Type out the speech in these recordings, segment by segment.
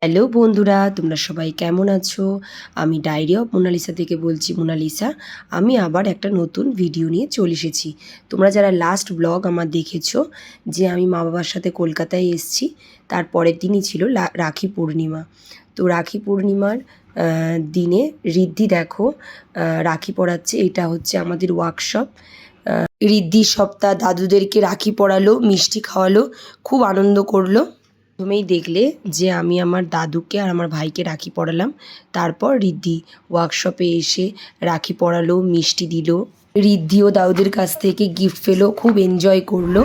Hello বন্ধুরা, তোমরা সবাই কেমন আছো? আমি ডায়েরি অফ মোনালিসা থেকে বলছি মোনালিসা। আমি আবার একটা নতুন ভিডিও নিয়ে চলে এসেছি। তোমরা যারা লাস্ট ব্লগ আমার দেখেছো যে আমি মা বাবার সাথে কলকাতায় এসেছি, তার পরের দিনই ছিল রাখি পূর্ণিমা। তো রাখি পূর্ণিমার দিনে ঋদ্ধি দেখো রাখি পরাচ্ছে। এটা হচ্ছে আমাদের ওয়ার্কশপ। ঋদ্ধি সপ্তাহ দাদুদেরকে রাখি পরালো, মিষ্টি খাওয়ালো, খুব আনন্দ করলো। প্রথমেই দেখলে যে আমি আমার দাদুকে আর আমার ভাইকে রাখি পরালাম। তারপর ঋদ্ধি ওয়ার্কশপে এসে রাখি পরালো, মিষ্টি দিল। ঋদ্ধিও দাদুদের কাছ থেকে গিফট পেলো, খুব এনজয় করলো।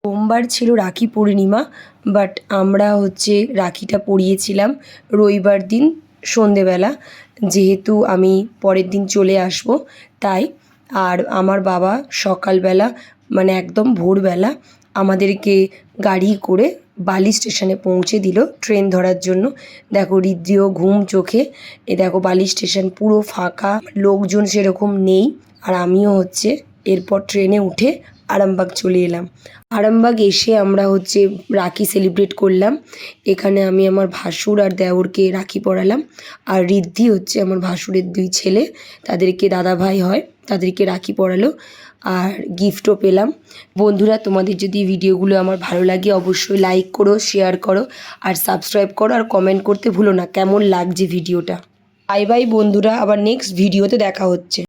সোমবার ছিল রাখি পূর্ণিমা, বাট আমরা রাখিটা পরিয়েছিলাম রবিবার দিন সন্ধেবেলা, যেহেতু আমি পরের দিন চলে আসব তাই। আর আমার বাবা সকালবেলা মানে একদম ভোরবেলা আমাদেরকে গাড়ি করে বালি স্টেশনে পৌঁছে দিল ট্রেন ধরার জন্য। দেখো ঋদ্ধিও ঘুম চোখে, দেখো বালি স্টেশন পুরো ফাঁকা, লোকজন সেরকম নেই। আর আমিও এরপর ট্রেনে উঠে আরামবাগ চলে এলাম। আরামবাগ এসে আমরা রাখি সেলিব্রেট করলাম। এখানে আমি আমার ভাসুর আর দেওরকে রাখি পরালাম। আর ঋদ্ধি আমার ভাসুরের 2 ছেলে, তাদেরকে দাদা ভাই হয়, তাদেরকে রাখি পরালো। আর গিফটও পেলাম। বন্ধুরা, তোমাদের যদি ভিডিওগুলো আমার ভালো লাগে অবশ্যই লাইক করো, শেয়ার করো আর সাবস্ক্রাইব করো, আর কমেন্ট করতে ভুলো না কেমন লাগছে ভিডিওটা। বাই বাই বন্ধুরা, আবার নেক্সট ভিডিওতে দেখা হচ্ছে।